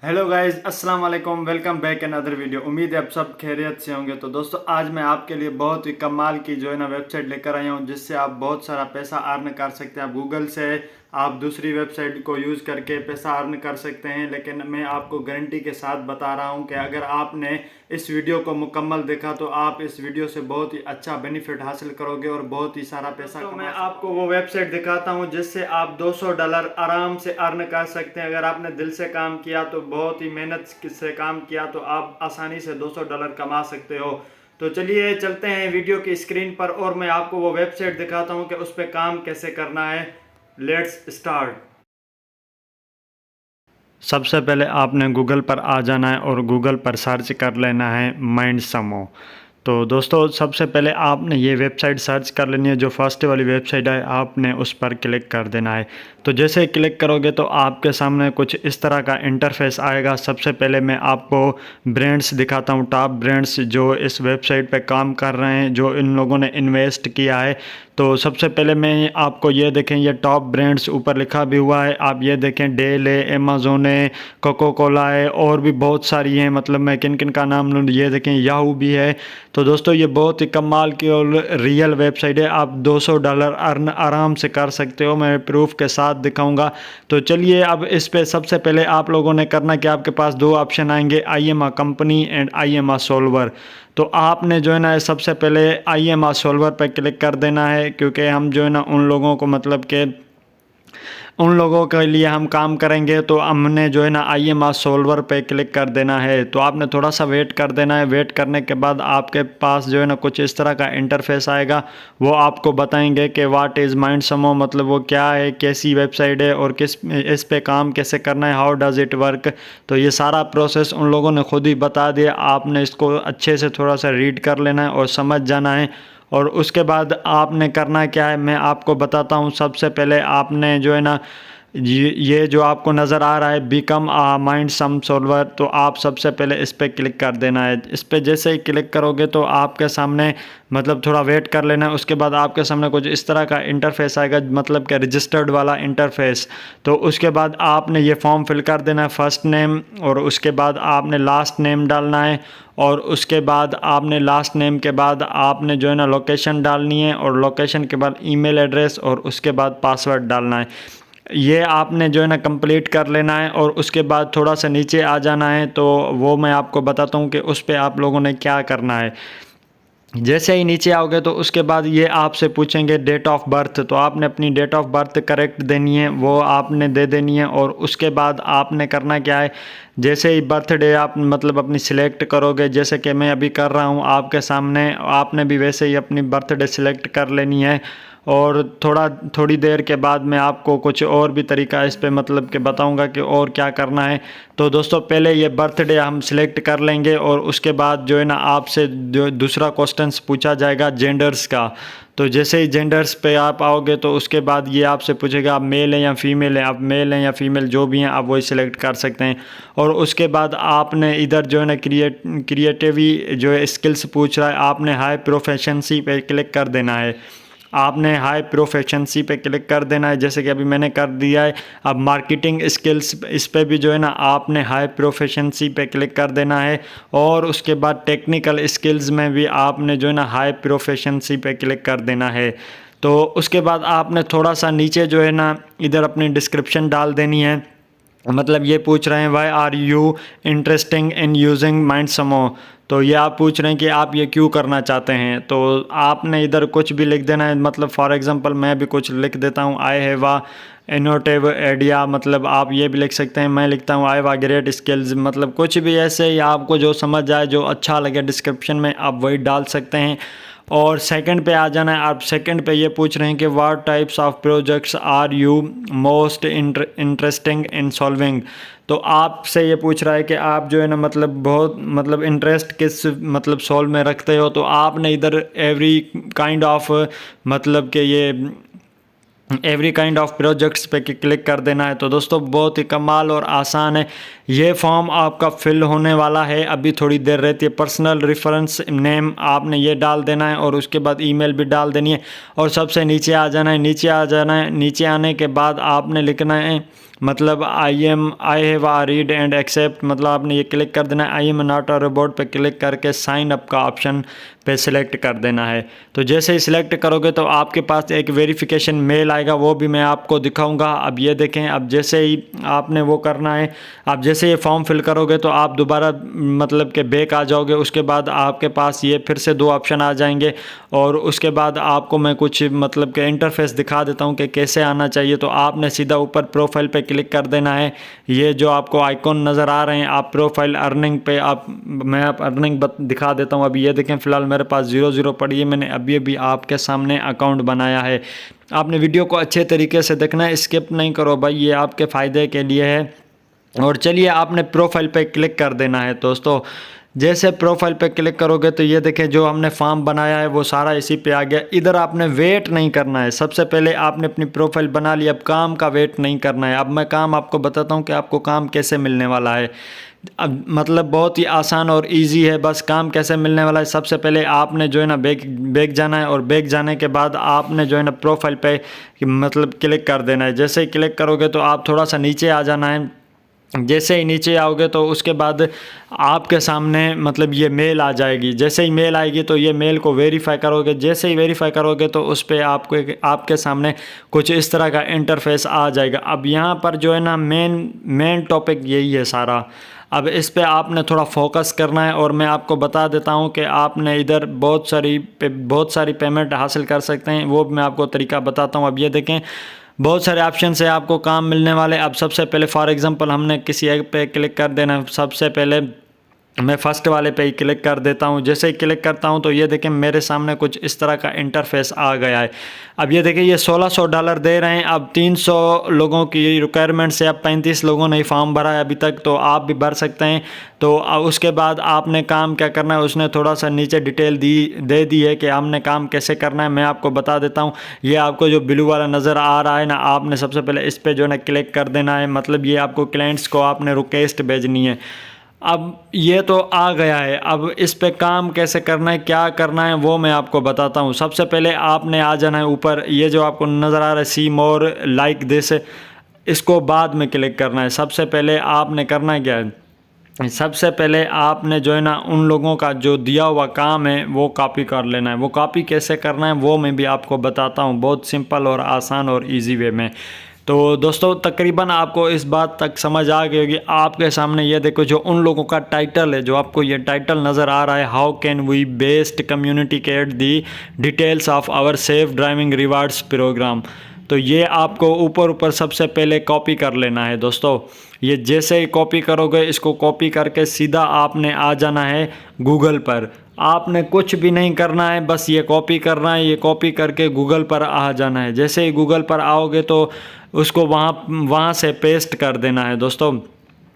Hello guys, अस्सलाम वालेकुम। Welcome back in other video. उम्मीद है आप सब खैरियत से होंगे। तो दोस्तों, आज मैं आपके लिए बहुत ही कमाल की जो है ना वेबसाइट लेकर आया हूँ, जिससे आप बहुत सारा पैसा अर्न कर सकते हैं। आप गूगल से आप दूसरी वेबसाइट को यूज़ करके पैसा अर्न कर सकते हैं, लेकिन मैं आपको गारंटी के साथ बता रहा हूँ कि अगर आपने इस वीडियो को मुकम्मल देखा तो आप इस वीडियो से बहुत ही अच्छा बेनिफिट हासिल करोगे और बहुत ही सारा पैसा। तो मैं आपको वो वेबसाइट दिखाता हूँ जिससे आप $200 आराम से अर्न कर सकते हैं। अगर आपने दिल से काम किया तो, बहुत ही मेहनत से काम किया तो आप आसानी से $200 कमा सकते हो। तो चलिए चलते हैं वीडियो की स्क्रीन पर और मैं आपको वो वेबसाइट दिखाता हूँ कि उस पर काम कैसे करना है। Let's start. सबसे पहले आपने गूगल पर आ जाना है और गूगल पर सर्च कर लेना है माइंडसमो। तो दोस्तों, सबसे पहले आपने ये वेबसाइट सर्च कर लेनी है। जो फर्स्ट वाली वेबसाइट है आपने उस पर क्लिक कर देना है। तो जैसे ही क्लिक करोगे तो आपके सामने कुछ इस तरह का इंटरफेस आएगा। सबसे पहले मैं आपको ब्रांड्स दिखाता हूँ, टॉप ब्रांड्स जो इस वेबसाइट पे काम कर रहे हैं, जो इन लोगों ने इन्वेस्ट किया है। तो सबसे पहले मैं आपको ये देखें, ये टॉप ब्रांड्स ऊपर लिखा भी हुआ है। आप ये देखें, डेल है, अमेज़ोन है, कोको कोला है और भी बहुत सारी हैं। मतलब मैं किन किन का नाम लूँ, ये देखें, याहू भी है। तो दोस्तों, ये बहुत ही कमाल की और रियल वेबसाइट है। आप $200 अर्न आराम से कर सकते हो, मैं प्रूफ के साथ दिखाऊंगा। तो चलिए, अब इस पे सबसे पहले आप लोगों ने करना कि आपके पास दो ऑप्शन आएंगे, I am a company and I am a solver. तो आपने जो है ना सबसे पहले आई एम अ सॉल्वर पर क्लिक कर देना है, क्योंकि हम जो है ना उन लोगों को मतलब कि उन लोगों के लिए हम काम करेंगे। तो हमने जो है ना आई एम आर सॉल्वर पे क्लिक कर देना है। तो आपने थोड़ा सा वेट कर देना है। वेट करने के बाद आपके पास जो है ना कुछ इस तरह का इंटरफेस आएगा। वो आपको बताएंगे कि व्हाट इज़ माइंडसमो, मतलब वो क्या है, कैसी वेबसाइट है और किस इस पे काम कैसे करना है, हाउ डज़ इट वर्क। तो ये सारा प्रोसेस उन लोगों ने खुद ही बता दिया। आपने इसको अच्छे से थोड़ा सा रीड कर लेना है और समझ जाना है। और उसके बाद आपने करना क्या है मैं आपको बताता हूँ। सबसे पहले आपने जो है ना ये जो आपको नज़र आ रहा है, बिकम आ माइंड सम सॉल्वर, तो आप सबसे पहले इस पर क्लिक कर देना है। इस पर जैसे ही क्लिक करोगे तो आपके सामने मतलब थोड़ा वेट कर लेना है। उसके बाद आपके सामने कुछ इस तरह का इंटरफेस आएगा, मतलब कि रजिस्टर्ड वाला इंटरफेस। तो उसके बाद आपने ये फॉर्म फिल कर देना है, फर्स्ट नेम, और उसके बाद आपने लास्ट नेम डालना है। और उसके बाद आपने लास्ट नेम के बाद आपने जो है ना लोकेशन डालनी है, और लोकेशन के बाद ईमेल एड्रेस, और उसके बाद पासवर्ड डालना है। ये आपने जो है ना कंप्लीट कर लेना है। और उसके बाद थोड़ा सा नीचे आ जाना है, तो वो मैं आपको बताता हूँ कि उस पर आप लोगों ने क्या करना है। जैसे ही नीचे आओगे तो उसके बाद ये आपसे पूछेंगे डेट ऑफ बर्थ। तो आपने अपनी डेट ऑफ बर्थ करेक्ट देनी है, वो आपने दे देनी है। और उसके बाद आपने करना क्या है, जैसे ही बर्थडे आप मतलब अपनी सिलेक्ट करोगे, जैसे कि मैं अभी कर रहा हूँ आपके सामने, आपने भी वैसे ही अपनी बर्थडे सिलेक्ट कर लेनी है। और थोड़ी देर के बाद मैं आपको कुछ और भी तरीका इस पे मतलब कि बताऊंगा कि और क्या करना है। तो दोस्तों, पहले ये बर्थडे हम सिलेक्ट कर लेंगे और उसके बाद जो है ना आपसे जो दूसरा क्वेश्चंस पूछा जाएगा जेंडर्स का। तो जैसे ही जेंडर्स पे आप आओगे तो उसके बाद ये आपसे पूछेगा आप मेल हैं या फीमेल हैं। आप मेल हैं या फीमेल जो भी हैं आप वही सिलेक्ट कर सकते हैं। और उसके बाद आपने इधर जो है ना क्रिएटिवी जो है स्किल्स पूछ रहा है, आपने हाई प्रोफेशंसी पे क्लिक कर देना है। आपने हाई प्रोफेशंसी पे क्लिक कर देना है, जैसे कि अभी मैंने कर दिया है। अब मार्केटिंग स्किल्स, इस पे भी जो है ना आपने हाई प्रोफेशंसी पे क्लिक कर देना है। और उसके बाद टेक्निकल स्किल्स में भी आपने जो है ना हाई प्रोफेशंसी पे क्लिक कर देना है। तो उसके बाद आपने थोड़ा सा नीचे जो है ना इधर अपनी डिस्क्रिप्शन डाल देनी है। मतलब ये पूछ रहे हैं why are you interesting in using Mindomo. तो ये आप पूछ रहे हैं कि आप ये क्यों करना चाहते हैं। तो आपने इधर कुछ भी लिख देना है। मतलब फॉर एग्जांपल मैं भी कुछ लिख देता हूँ, I have a innovative idea. मतलब आप ये भी लिख सकते हैं, मैं लिखता हूँ I have a great skills. मतलब कुछ भी ऐसे ही आपको जो समझ आए, जो अच्छा लगे डिस्क्रिप्शन में, आप वही डाल सकते हैं। और सेकंड पे आ जाना है। आप सेकंड पे ये पूछ रहे हैं कि what types of projects are you most interesting in solving. तो आपसे ये पूछ रहा है कि आप जो है ना मतलब बहुत मतलब इंटरेस्ट किस मतलब सॉल्व में रखते हो। तो आपने इधर एवरी काइंड ऑफ मतलब कि ये एवरी काइंड ऑफ प्रोजेक्ट्स पे क्लिक कर देना है। तो दोस्तों, बहुत ही कमाल और आसान है। ये फॉर्म आपका फिल होने वाला है, अभी थोड़ी देर रहती है। पर्सनल रेफरेंस नेम आपने ये डाल देना है और उसके बाद ईमेल भी डाल देनी है। और सबसे नीचे आ जाना है। नीचे आ जाना है। नीचे आने के बाद आपने लिखना है मतलब I have a read and accept, मतलब आपने ये क्लिक कर देना है। I am not a robot पे क्लिक करके साइन अप का ऑप्शन पे सिलेक्ट कर देना है। तो जैसे ही सिलेक्ट करोगे तो आपके पास एक वेरिफिकेशन मेल आएगा, वो भी मैं आपको दिखाऊंगा। अब ये देखें, अब जैसे ही आपने वो करना है, आप जैसे ये फॉर्म फिल करोगे तो आप दोबारा मतलब के बैक आ जाओगे। उसके बाद आपके पास ये फिर से 2 ऑप्शन आ जाएंगे और उसके बाद आपको मैं कुछ मतलब के इंटरफेस दिखा देता हूँ कि कैसे आना चाहिए। तो आपने सीधा ऊपर प्रोफाइल पे क्लिक कर देना है। ये जो आपको आइकॉन नज़र आ रहे हैं, आप प्रोफाइल अर्निंग पे मैं आप अर्निंग दिखा देता हूँ। अभी ये देखें, फ़िलहाल मेरे पास 0 पड़ी है। मैंने अभी अभी आपके सामने अकाउंट बनाया है। आपने वीडियो को अच्छे तरीके से देखना है, स्किप नहीं करो भाई, ये आपके फ़ायदे के लिए है। और चलिए, आपने प्रोफाइल पे क्लिक कर देना है दोस्तों। जैसे प्रोफाइल पे क्लिक करोगे तो ये देखें, जो हमने फॉर्म बनाया है वो सारा इसी पे आ गया। इधर आपने वेट नहीं करना है। सबसे पहले आपने अपनी प्रोफाइल बना ली, अब काम का वेट नहीं करना है। अब मैं काम आपको बताता हूँ कि आपको काम कैसे मिलने वाला है। अब मतलब बहुत ही आसान और इजी है। बस काम कैसे मिलने वाला है, सबसे पहले आपने जो है ना बैक जाना है और बैक जाने के बाद आपने जो है ना प्रोफाइल पे मतलब क्लिक कर देना है। जैसे ही क्लिक करोगे तो आप थोड़ा सा नीचे आ जाना है। जैसे ही नीचे आओगे तो उसके बाद आपके सामने मतलब ये मेल आ जाएगी। जैसे ही मेल आएगी तो ये मेल को वेरीफाई करोगे। जैसे ही वेरीफाई करोगे तो उस पर आपके सामने कुछ इस तरह का इंटरफेस आ जाएगा। अब यहाँ पर जो है ना मेन टॉपिक यही है सारा। अब इस पे आपने थोड़ा फोकस करना है और मैं आपको बता देता हूँ कि आपने इधर बहुत सारी पेमेंट हासिल कर सकते हैं। वो मैं आपको तरीका बताता हूँ। अब ये देखें, बहुत सारे ऑप्शन से आपको काम मिलने वाले। अब सबसे पहले फॉर एग्जांपल हमने किसी एक पे क्लिक कर देना। सबसे पहले मैं फर्स्ट वाले पे ही क्लिक कर देता हूँ। जैसे ही क्लिक करता हूँ तो ये देखें, मेरे सामने कुछ इस तरह का इंटरफेस आ गया है। अब ये देखें, ये $1600 दे रहे हैं। अब 300 लोगों की रिक्वायरमेंट से अब 35 लोगों ने फॉर्म भरा है अभी तक, तो आप भी भर सकते हैं। तो उसके बाद आपने काम क्या करना है, उसने थोड़ा सा नीचे डिटेल दे दी है कि हमने काम कैसे करना है। मैं आपको बता देता हूँ। ये आपको जो ब्लू वाला नज़र आ रहा है ना, आपने सबसे पहले इस पर जो है ना क्लिक कर देना है। मतलब ये आपको क्लाइंट्स को आपने रिक्वेस्ट भेजनी है। अब ये तो आ गया है। अब इस पे काम कैसे करना है, क्या करना है, वो मैं आपको बताता हूँ। सबसे पहले आपने आ जाना है ऊपर, ये जो आपको नज़र आ रहा है सी मोर लाइक दिस, इसको बाद में क्लिक करना है। सबसे पहले आपने करना क्या है, सबसे पहले आपने जो है ना उन लोगों का जो दिया हुआ काम है वो कॉपी कर लेना है। वो कॉपी कैसे करना है वो मैं भी आपको बताता हूँ, बहुत सिंपल और आसान और इजी वे में। तो दोस्तों, तकरीबन आपको इस बात तक समझ आ गई होगी। आपके सामने ये देखो, जो उन लोगों का टाइटल है, जो आपको ये टाइटल नज़र आ रहा है, how can we best communicate the details of our safe driving rewards programme. तो ये आपको ऊपर सबसे पहले कॉपी कर लेना है दोस्तों। ये जैसे ही कॉपी करोगे, इसको कॉपी करके सीधा आपने आ जाना है गूगल पर। आपने कुछ भी नहीं करना है, बस ये कॉपी करना है। ये कॉपी करके गूगल पर आ जाना है। जैसे ही गूगल पर आओगे तो उसको वहाँ से पेस्ट कर देना है दोस्तों।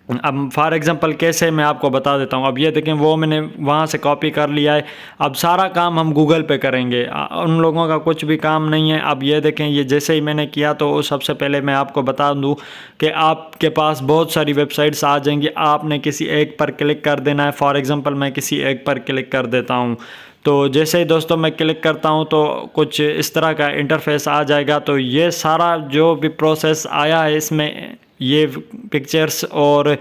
अब फॉर एग्ज़ाम्पल कैसे, मैं आपको बता देता हूँ। अब ये देखें, वो मैंने वहाँ से कॉपी कर लिया है। अब सारा काम हम गूगल पे करेंगे, उन लोगों का कुछ भी काम नहीं है। अब ये देखें, ये जैसे ही मैंने किया तो सबसे पहले मैं आपको बता दूँ कि आपके पास बहुत सारी वेबसाइट्स आ जाएंगी। आपने किसी एक पर क्लिक कर देना है। फॉर एग्ज़ाम्पल मैं किसी एक पर क्लिक कर देता हूँ। तो जैसे ही दोस्तों मैं क्लिक करता हूँ तो कुछ इस तरह का इंटरफेस आ जाएगा। तो ये सारा जो भी प्रोसेस आया है, इसमें ये पिक्चर्स और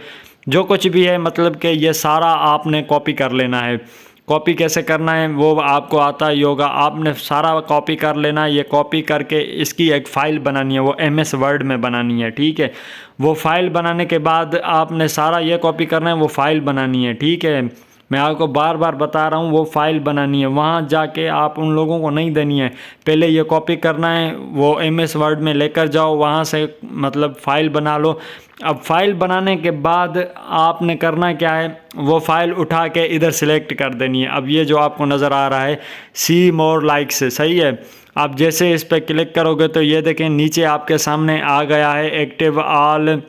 जो कुछ भी है, मतलब कि ये सारा आपने कॉपी कर लेना है। कॉपी कैसे करना है वो आपको आता ही होगा। आपने सारा कॉपी कर लेना है। ये कॉपी करके इसकी एक फ़ाइल बनानी है, वो MS वर्ड में बनानी है, ठीक है। वो फाइल बनाने के बाद आपने सारा ये कॉपी करना है, वो फाइल बनानी है, ठीक है। मैं आपको बार बार बता रहा हूँ, वो फाइल बनानी है। वहाँ जाके आप उन लोगों को नहीं देनी है, पहले ये कॉपी करना है, वो MS वर्ड में लेकर जाओ, वहाँ से मतलब फ़ाइल बना लो। अब फाइल बनाने के बाद आपने करना क्या है, वो फाइल उठा के इधर सिलेक्ट कर देनी है। अब ये जो आपको नज़र आ रहा है सी मोर लाइक्स, सही है। आप जैसे इस पर क्लिक करोगे तो ये देखें, नीचे आपके सामने आ गया है एक्टिव ऑल।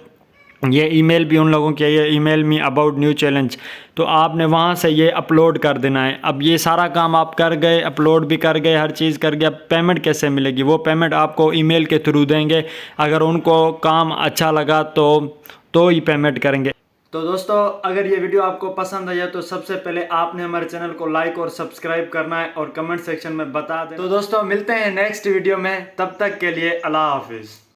ये ईमेल भी उन लोगों की है, ये email me about new challenge. तो आपने वहाँ से ये अपलोड कर देना है। अब ये सारा काम आप कर गए, अपलोड भी कर गए, हर चीज़ कर गए। अब पेमेंट कैसे मिलेगी, वो पेमेंट आपको ईमेल के थ्रू देंगे। अगर उनको काम अच्छा लगा तो ही पेमेंट करेंगे। तो दोस्तों, अगर ये वीडियो आपको पसंद आया तो सबसे पहले आपने हमारे चैनल को लाइक और सब्सक्राइब करना है और कमेंट सेक्शन में बता दें। तो दोस्तों, मिलते हैं नेक्स्ट वीडियो में, तब तक के लिए अल्लाह हाफिज़।